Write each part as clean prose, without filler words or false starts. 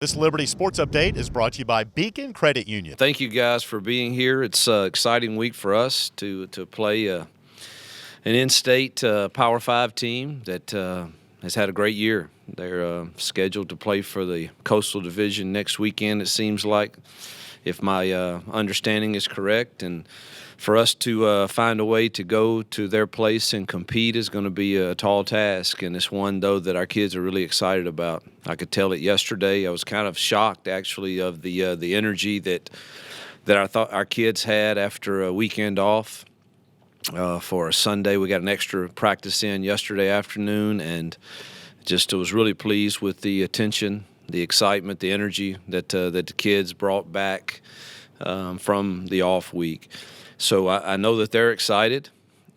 This Liberty Sports Update is brought to you by Beacon Credit Union. Thank you guys for being here. It's an exciting week for us to play an in-state Power 5 team that has had a great year. They're scheduled to play for the Coastal Division next weekend, it seems like, if my understanding is correct. And for us to find a way to go to their place and compete is going to be a tall task, and it's one, though, that our kids are really excited about. I could tell it yesterday. I was kind of shocked, actually, of the energy that I thought our kids had after a weekend off. For a Sunday, we got an extra practice in yesterday afternoon, and just was really pleased with the attention, the excitement, the energy that the kids brought back from the off week. So I know that they're excited.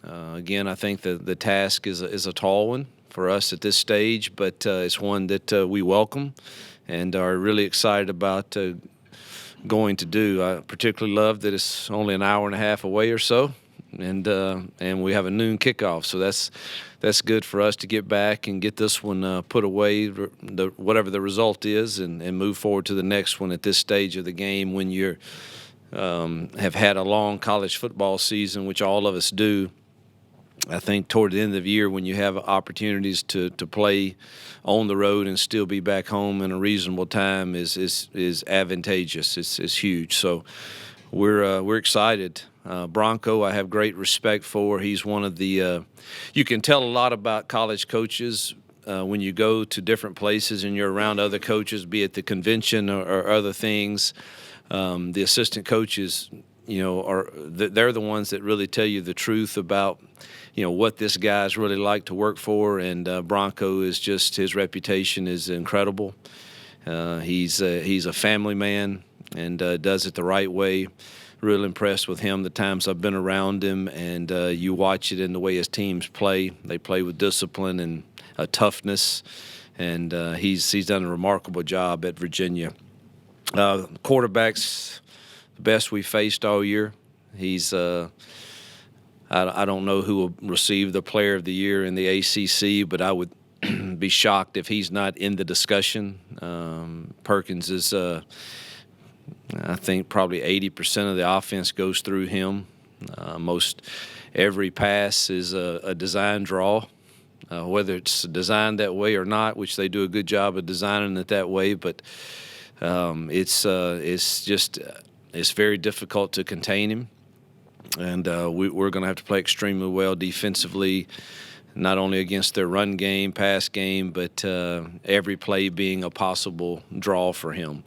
Again, I think the task is a tall one for us at this stage, but it's one that we welcome and are really excited about going to do. I particularly love that it's only an hour and a half away or so, and we have a noon kickoff. So that's good for us to get back and get this one put away, whatever the result is, and move forward to the next one at this stage of the game when you're have had a long college football season, which all of us do. I think toward the end of the year, when you have opportunities to play on the road and still be back home in a reasonable time is advantageous. It's huge. So we're excited. Bronco, I have great respect for. He's one of the you can tell a lot about college coaches when you go to different places and you're around other coaches, be it the convention or other things. The assistant coaches, they're the ones that really tell you the truth about, what this guy's really like to work for. And Bronco is just, his reputation is incredible. He's a family man and does it the right way. Real impressed with him the times I've been around him, and you watch it in the way his teams play. They play with discipline and toughness, and he's done a remarkable job at Virginia. Quarterback's the best we faced all year. He's I don't know who will receive the Player of the Year in the ACC, but I would be shocked if he's not in the discussion. Perkins is, I think, probably 80% of the offense goes through him. Most every pass is a design draw, whether it's designed that way or not, which they do a good job of designing it that way, but it's very difficult to contain him, and we're going to have to play extremely well defensively, not only against their run game, pass game, but every play being a possible draw for him.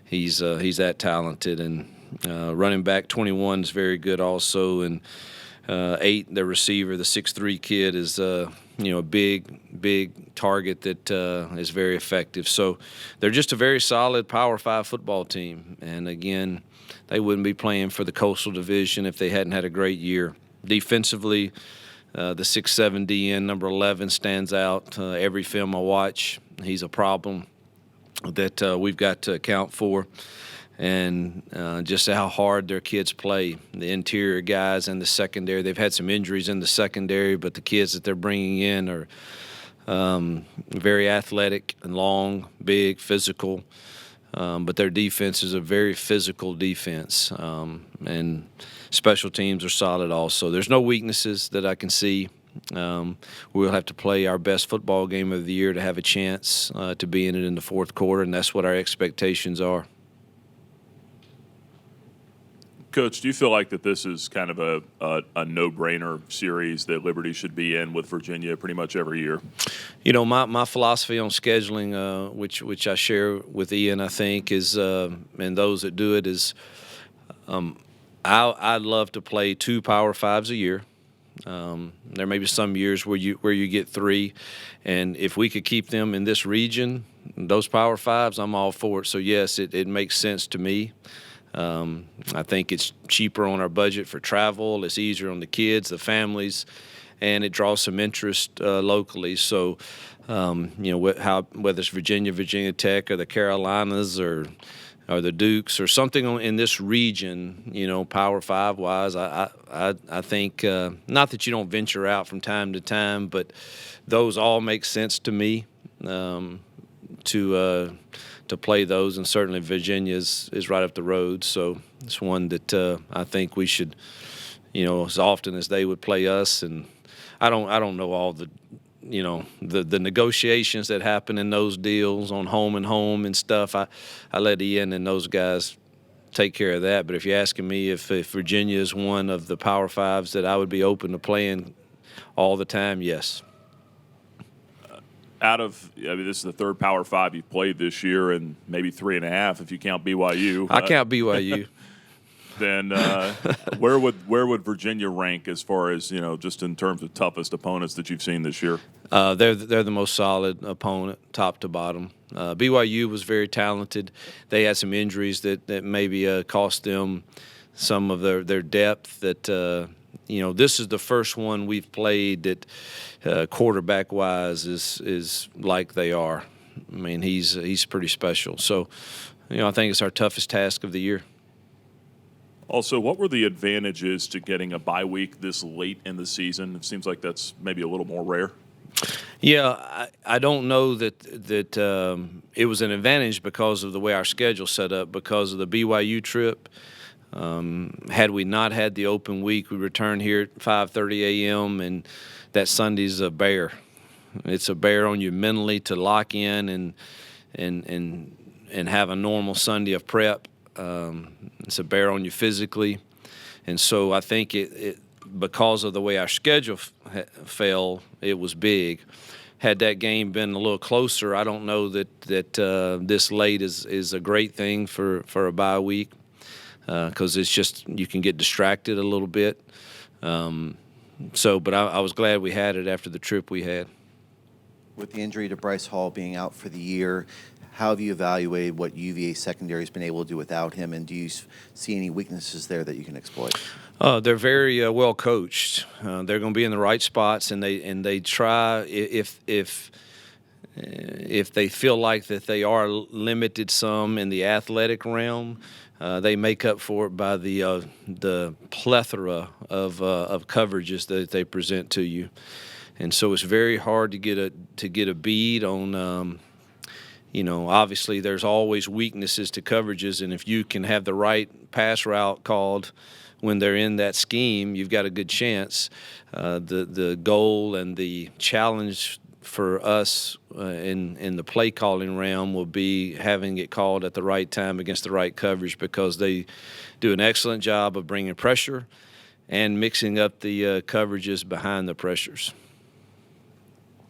He's that talented, and running back 21 is very good also, and 8, the receiver, the 6'3" kid, is a big target that is very effective. So they're just a very solid Power 5 football team. And again, they wouldn't be playing for the Coastal Division if they hadn't had a great year. Defensively, the 6'7" DN, number 11, stands out. Every film I watch, he's a problem that we've got to account for. And just how hard their kids play. The interior guys and the secondary, they've had some injuries in the secondary, but the kids that they're bringing in are very athletic and long, big, physical. But their defense is a very physical defense. And special teams are solid also. There's no weaknesses that I can see. We'll have to play our best football game of the year to have a chance to be in it in the fourth quarter, and that's what our expectations are. Coach, do you feel like that this is kind of a no-brainer series that Liberty should be in with Virginia pretty much every year? My philosophy on scheduling, which I share with Ian, I think, is and those that do it is, I'd love to play 2 Power 5s a year. There may be some years where you get 3, and if we could keep them in this region, those Power 5s, I'm all for it. So yes, it makes sense to me. I think it's cheaper on our budget for travel. It's easier on the kids, the families, and it draws some interest locally. So, whether it's Virginia Tech, or the Carolinas, or the Dukes, or something in this region, Power 5 wise, I think not that you don't venture out from time to time, but those all make sense to me. To to play those, and certainly Virginia is right up the road. So it's one that I think we should, as often as they would play us. And I don't know all the the negotiations that happen in those deals on home and stuff. I let Ian and those guys take care of that. But if you're asking me if Virginia is one of the Power Fives that I would be open to playing all the time, yes. This is the third Power Five you've played this year, and maybe 3.5 if you count BYU. I count BYU. Then where would Virginia rank as far as just in terms of toughest opponents that you've seen this year? They're the most solid opponent, top to bottom. BYU was very talented. They had some injuries that maybe cost them some of their depth. That this is the first one we've played that quarterback wise is like they are. I mean, he's pretty special. So I think it's our toughest task of the year. Also, what were the advantages to getting a bye week this late in the season? It seems like that's maybe a little more rare. Yeah, I don't know that it was an advantage because of the way our schedule set up, because of the BYU trip. Had we not had the open week, we returned here at 5:30 a.m., and that Sunday's a bear. It's a bear on you mentally to lock in and have a normal Sunday of prep. It's a bear on you physically. And so I think it because of the way our schedule fell, it was big. Had that game been a little closer, I don't know that this late is a great thing for a bye week, because it's just you can get distracted a little bit. But I was glad we had it after the trip we had. With the injury to Bryce Hall being out for the year, how have you evaluated what UVA secondary has been able to do without him, and do you see any weaknesses there that you can exploit? They're very well coached. They're going to be in the right spots, and they try if they feel like that they are limited some in the athletic realm. They make up for it by the plethora of coverages that they present to you, and so it's very hard to get a bead on. Obviously there's always weaknesses to coverages, and if you can have the right pass route called when they're in that scheme, you've got a good chance. The goal and the challenge for us in the play calling realm will be having it called at the right time against the right coverage, because they do an excellent job of bringing pressure and mixing up the coverages behind the pressures.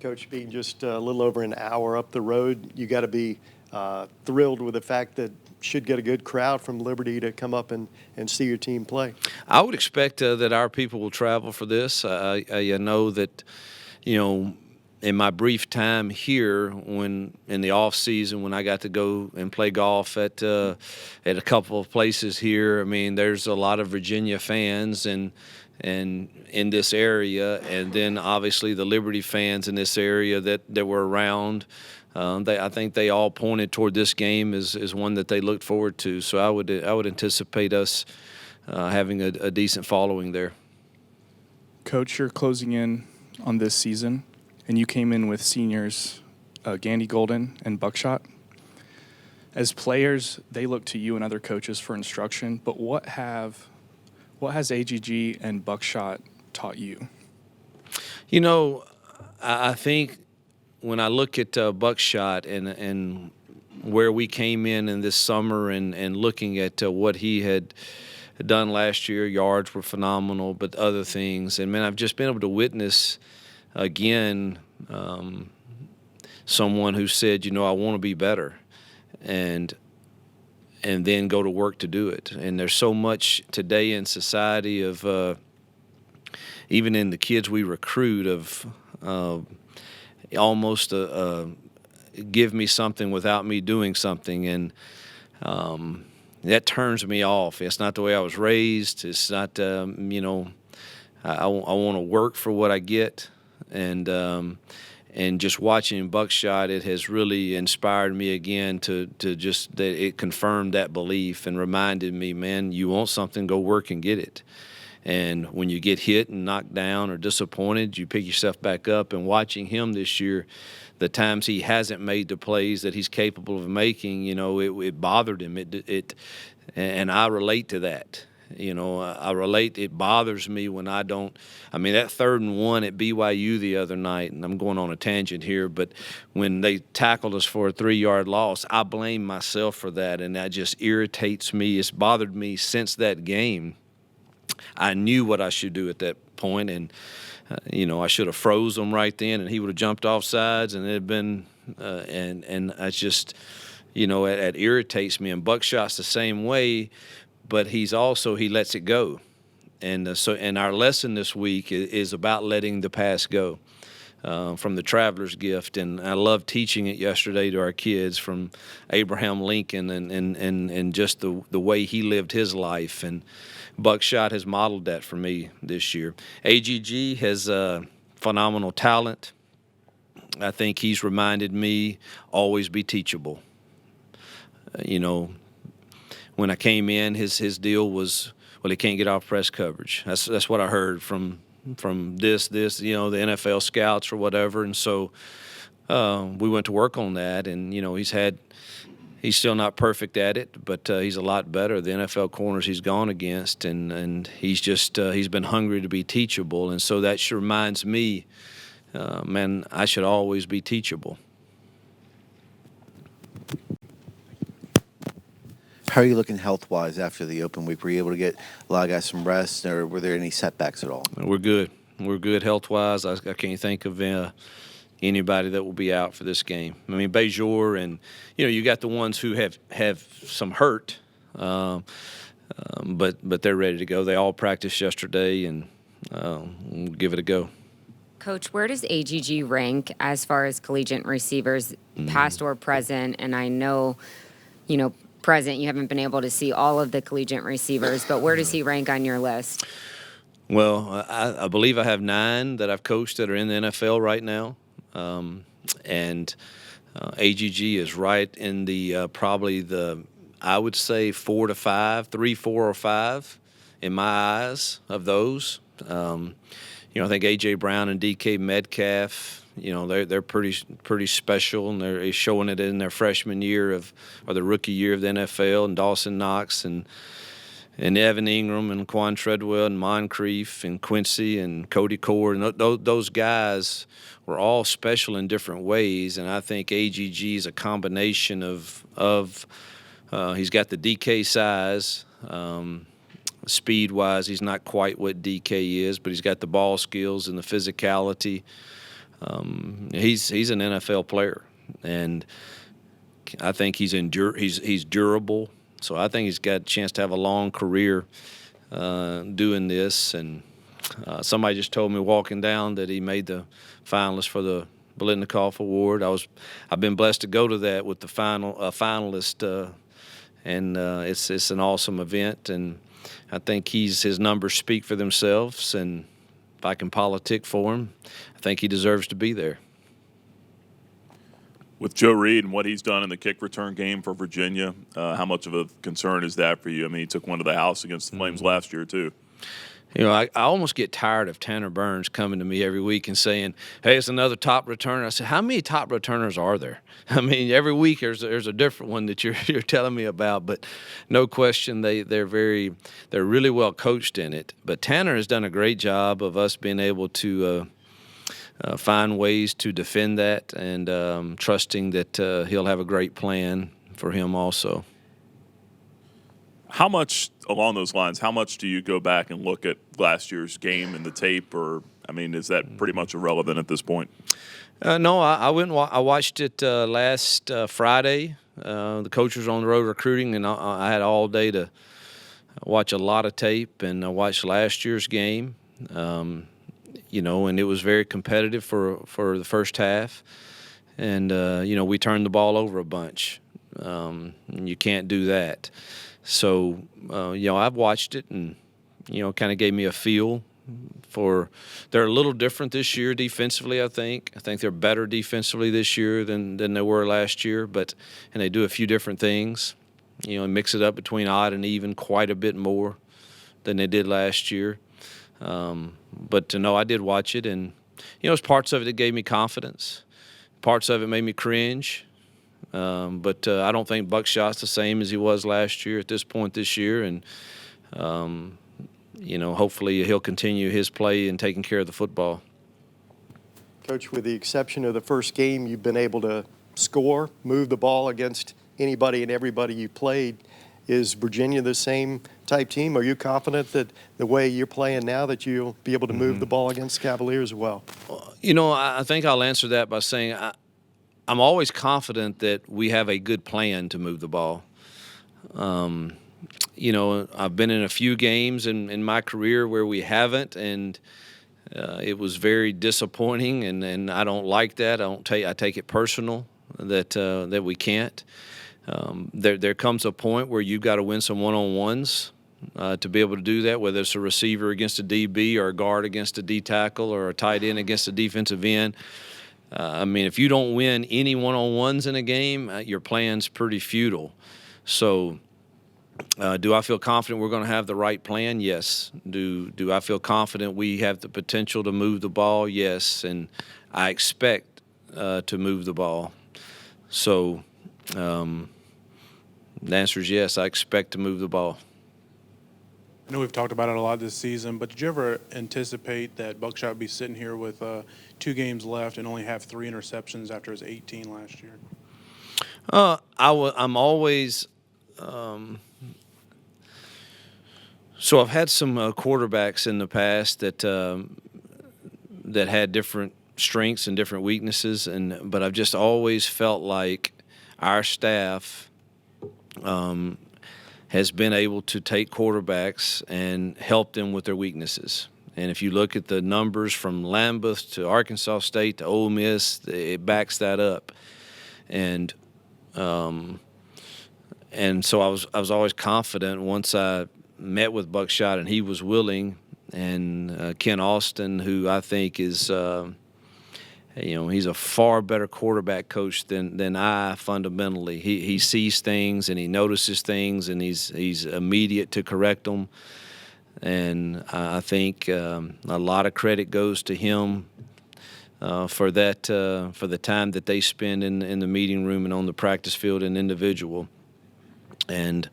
Coach, being just a little over an hour up the road, you got to be thrilled with the fact that should get a good crowd from Liberty to come up and see your team play. I would expect that our people will travel for this. I know that, in my brief time here, when in the off season, when I got to go and play golf at a couple of places here, I mean, there's a lot of Virginia fans and in this area, and then obviously the Liberty fans in this area that were around. I think they all pointed toward this game as one that they looked forward to. So I would anticipate us having a decent following there. Coach, you're closing in on this season, and you came in with seniors Gandy Golden and Buckshot. As players, they look to you and other coaches for instruction, but what has AGG and Buckshot taught you? I think when I look at Buckshot and where we came in this summer and looking at what he had done last year, yards were phenomenal, but other things. And, man, I've just been able to witness, again, someone who said, I want to be better. And then go to work to do it. And there's so much today in society of even in the kids we recruit of almost give me something without me doing something. And that turns me off. It's not the way I was raised. It's not, I want to work for what I get. And just watching Buckshot, it has really inspired me again to just that it confirmed that belief and reminded me, man, you want something, go work and get it. And when you get hit and knocked down or disappointed, you pick yourself back up. And watching him this year, the times he hasn't made the plays that he's capable of making, it bothered him. And I relate to that. I relate. It bothers me when I don't. I mean, that 3rd and 1 at BYU the other night, and I'm going on a tangent here, but when they tackled us for a 3-yard loss, I blame myself for that, and that just irritates me. It's bothered me since that game. I knew what I should do at that point, and I should have froze him right then, and he would have jumped off sides, and it had been, and I just, it irritates me. And Buckshot's the same way. But he lets it go, and and our lesson this week is about letting the past go, from the Traveler's Gift, and I loved teaching it yesterday to our kids from Abraham Lincoln and just the way he lived his life, and Buckshot has modeled that for me this year. AGG has phenomenal talent. I think he's reminded me always be teachable. When I came in, his deal was, he can't get off press coverage. That's what I heard from this the NFL scouts or whatever. And so we went to work on that, and he's still not perfect at it, but he's a lot better. The NFL corners he's gone against, and he's just he's been hungry to be teachable, and so that reminds me, man, I should always be teachable. How are you looking health-wise after the open week? Were you able to get a lot of guys some rest, or were there any setbacks at all? We're good. We're good health-wise. I can't think of anybody that will be out for this game. I mean, Bejor and, you got the ones who have some hurt, but they're ready to go. They all practiced yesterday, and we'll give it a go. Coach, where does AGG rank as far as collegiate receivers, past or present? And I know, present, you haven't been able to see all of the collegiate receivers, but where does he rank on your list? Well, I believe I have 9 that I've coached that are in the NFL right now, and AGG is right in the probably I would say 4 to 5, 3, 4, or 5 in my eyes of those. I think A.J. Brown and D.K. Metcalf, they're pretty special, and they're showing it in their freshman year or the rookie year of the NFL, and Dawson Knox and Evan Ingram and Quan Treadwell and Moncrief and Quincy and Cody Cord, and those guys were all special in different ways, and I think AGG is a combination of he's got the DK size. Speed-wise, he's not quite what DK is, but he's got the ball skills and the physicality. He's an NFL player, and I think he's durable. So I think he's got a chance to have a long career doing this. And somebody just told me walking down that he made the finalist for the Biletnikoff Award. I've been blessed to go to that with the finalist, and it's an awesome event. And I think his numbers speak for themselves, and if I can politic for him, I think he deserves to be there. With Joe Reed and what he's done in the kick return game for Virginia, how much of a concern is that for you? I mean, he took one to the house against the Flames last year, too. I almost get tired of Tanner Burns coming to me every week and saying, hey, it's another top returner. I said, how many top returners are there? I mean, every week there's a different one that you're telling me about, but no question they're really well coached in it. But Tanner has done a great job of us being able to find ways to defend that, and trusting that he'll have a great plan for him also. How much, along those lines, how much do you go back and look at last year's game and the tape, or, I mean, is that pretty much irrelevant at this point? No, I went. I watched it last Friday. The coach was on the road recruiting, and I had all day to watch a lot of tape, and I watched last year's game. And it was very competitive for the first half, and we turned the ball over a bunch. And you can't do that. So, I've watched it, and, kind of gave me a feel for – they're a little different this year defensively, I think. I think they're better defensively this year than they were last year, and they do a few different things, and mix it up between odd and even quite a bit more than they did last year. But I did watch it, and, there's parts of it that gave me confidence. parts of it made me cringe. But I don't think Buckshot's the same as he was last year at this point this year. And, hopefully he'll continue his play and taking care of the football. Coach, with the exception of the first game, you've been able to score, move the ball against anybody and everybody you played. Is Virginia the same type team? Are you confident that the way you're playing now that you'll be able to move the ball against Cavaliers as well? I think I'll answer that by saying I'm always confident that we have a good plan to move the ball. I've been in a few games in my career where we haven't, and it was very disappointing, and I don't like that. I take it personal that we can't. There comes a point where you've got to win some one-on-ones to be able to do that, whether it's a receiver against a DB or a guard against a D tackle or a tight end against a defensive end. If you don't win any one-on-ones in a game, your plan's pretty futile. So do I feel confident we're going to have the right plan? Yes. Do I feel confident we have the potential to move the ball? Yes. And I expect to move the ball. So the answer is yes, I expect to move the ball. I know we've talked about it a lot this season, but did you ever anticipate that Buckshot would be sitting here with 2 games left and only have 3 interceptions after his 18 last year? I'm always so I've had some quarterbacks in the past that had different strengths and different weaknesses, but I've just always felt like our staff has been able to take quarterbacks and help them with their weaknesses. And if you look at the numbers from Lambeth to Arkansas State to Ole Miss, it backs that up. And so I was always confident once I met with Buckshot and he was willing, and Ken Austin, who I think is he's a far better quarterback coach than I fundamentally. He sees things and he notices things and he's immediate to correct them. And I think a lot of credit goes to him for that for the time that they spend in the meeting room and on the practice field and individual. And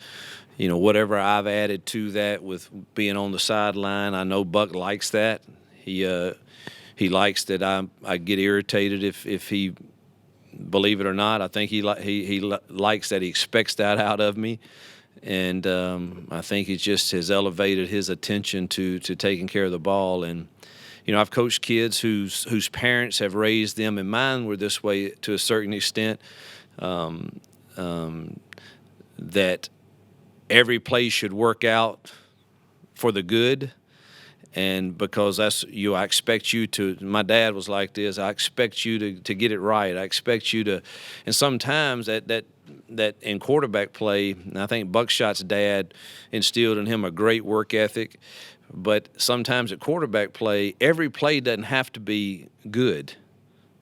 whatever I've added to that with being on the sideline, I know Buck likes that. He likes that I get irritated if he, believe it or not, I think he likes that. He expects that out of me, and I think he just has elevated his attention to taking care of the ball. And I've coached kids whose parents have raised them, and mine were this way to a certain extent, that every play should work out for the good. And because I expect you to, my dad was like this, I expect you to get it right. I expect you to, and sometimes that in quarterback play, and I think Buckshot's dad instilled in him a great work ethic, but sometimes at quarterback play, every play doesn't have to be good.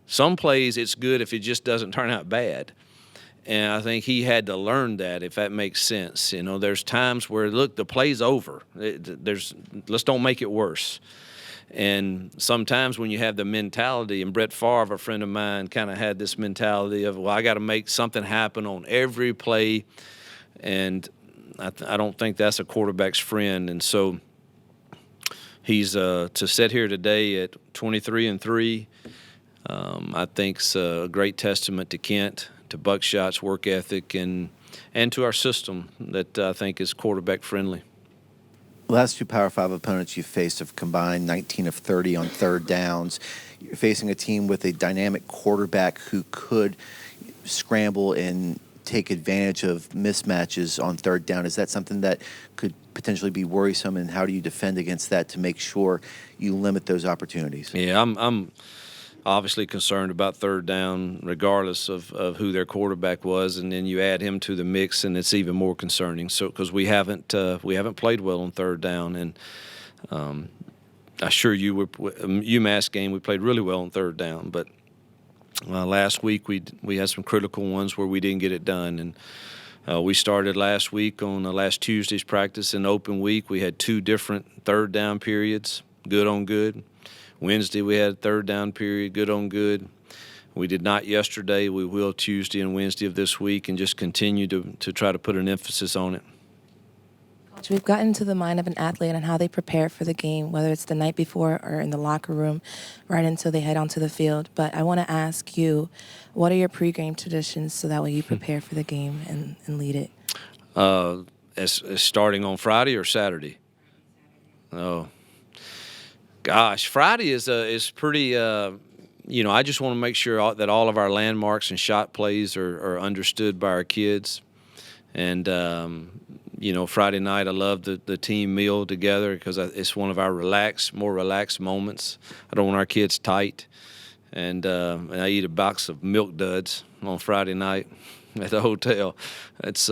Some plays it's good if it just doesn't turn out bad. And I think he had to learn that, if that makes sense. There's times where, look, the play's over. Let's don't make it worse. And sometimes when you have the mentality, and Brett Favre, a friend of mine, kind of had this mentality of, well, I got to make something happen on every play. And I don't think that's a quarterback's friend. And so he's to sit here today at 23-3, I think's a great testament to Kent, to Buckshot's work ethic, and to our system that I think is quarterback friendly. The last 2 Power 5 opponents you've faced have combined 19 of 30 on third downs. You're facing a team with a dynamic quarterback who could scramble and take advantage of mismatches on third down. Is that something that could potentially be worrisome, and how do you defend against that to make sure you limit those opportunities? Yeah, I'm obviously concerned about third down regardless of who their quarterback was, and then you add him to the mix and it's even more concerning. So because we haven't played well on third down, and I assure you UMass game we played really well on third down, but last week we had some critical ones where we didn't get it done. And we started last week on last Tuesday's practice in open week. We had 2 different third down periods, good on good. Wednesday we had a third down period, good on good. We did not yesterday. We will Tuesday and Wednesday of this week, and just continue to try to put an emphasis on it. Coach, we've gotten to the mind of an athlete and how they prepare for the game, whether it's the night before or in the locker room, right until they head onto the field. But I want to ask you, what are your pregame traditions so that way you prepare for the game and lead it? As starting on Friday or Saturday? Oh, gosh, Friday is pretty. I just want to make sure that all of our landmarks and shot plays are understood by our kids, and Friday night I love the team meal together because it's one of our more relaxed moments. I don't want our kids tight, and I eat a box of Milk Duds on Friday night at the hotel. It's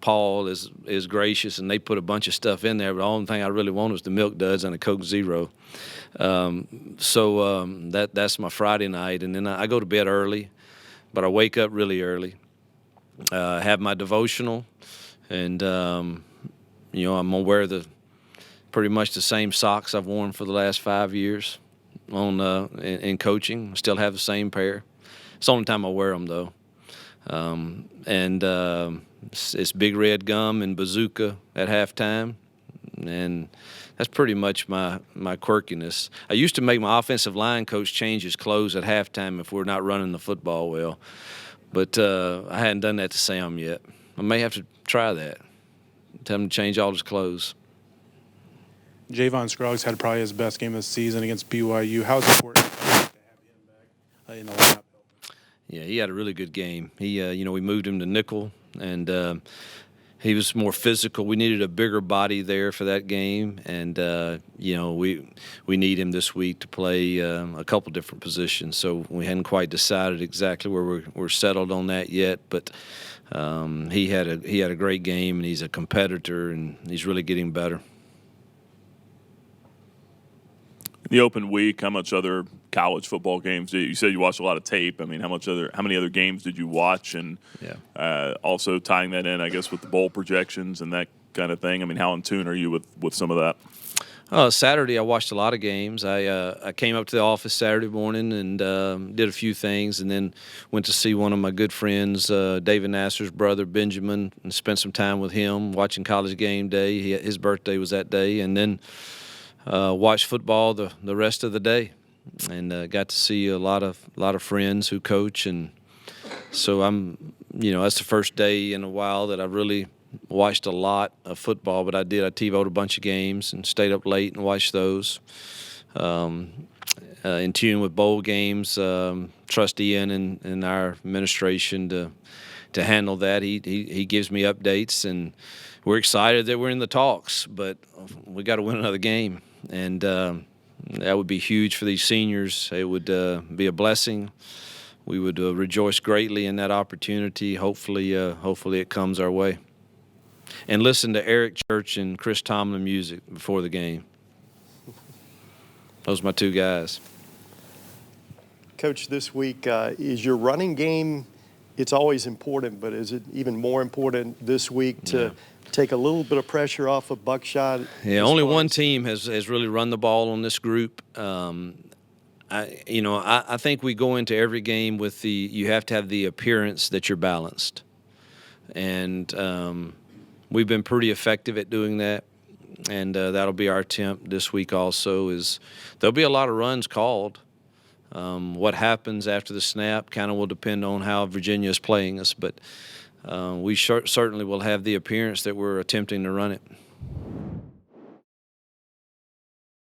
Paul is gracious, and they put a bunch of stuff in there, but the only thing I really want is the Milk Duds and a Coke Zero. That's my Friday night, and then I go to bed early, but I wake up really early. Have my devotional, and I'm gonna wear pretty much the same socks I've worn for the last 5 years in coaching. I still have the same pair. It's the only time I wear them though. It's Big Red Gum and Bazooka at halftime, and that's pretty much my quirkiness. I used to make my offensive line coach change his clothes at halftime if we're not running the football well, but I hadn't done that to Sam yet. I may have to try that. Tell him to change all his clothes. Javon Scruggs had probably his best game of the season against BYU. How important to have him back in the lineup? Yeah, he had a really good game. He, we moved him to nickel, and he was more physical. We needed a bigger body there for that game, and we need him this week to play a couple different positions. So we hadn't quite decided exactly where we're settled on that yet, but he had a great game, and he's a competitor, and he's really getting better. The open week, how much other college football games you said you watched a lot of tape? I mean, how many other games did you watch? And also tying that in, I guess, with the bowl projections and that kind of thing. I mean, how in tune are you with some of that? Saturday, I watched a lot of games. I came up to the office Saturday morning and did a few things, and then went to see one of my good friends, David Nasser's brother, Benjamin, and spent some time with him watching College Game Day. His birthday was that day, and then watched football the rest of the day, and got to see a lot of friends who coach, and so that's the first day in a while that I've really watched a lot of football. But I TiVo'd a bunch of games and stayed up late and watched those. In tune with bowl games, trust Ian and our administration to handle that. He gives me updates, and we're excited that we're in the talks, but we got to win another game. And that would be huge for these seniors. It would be a blessing. We would rejoice greatly in that opportunity. Hopefully it comes our way. And listen to Eric Church and Chris Tomlin music before the game. Those are my two guys. Coach, this week, is your running game, it's always important, but is it even more important this week to take a little bit of pressure off of Buckshot? Yeah, only one team has really run the ball on this group. I think we go into every game with you have to have the appearance that you're balanced. And we've been pretty effective at doing that. And that'll be our attempt this week also. There'll be a lot of runs called. What happens after the snap kind of will depend on how Virginia is playing us. But we certainly will have the appearance that we're attempting to run it.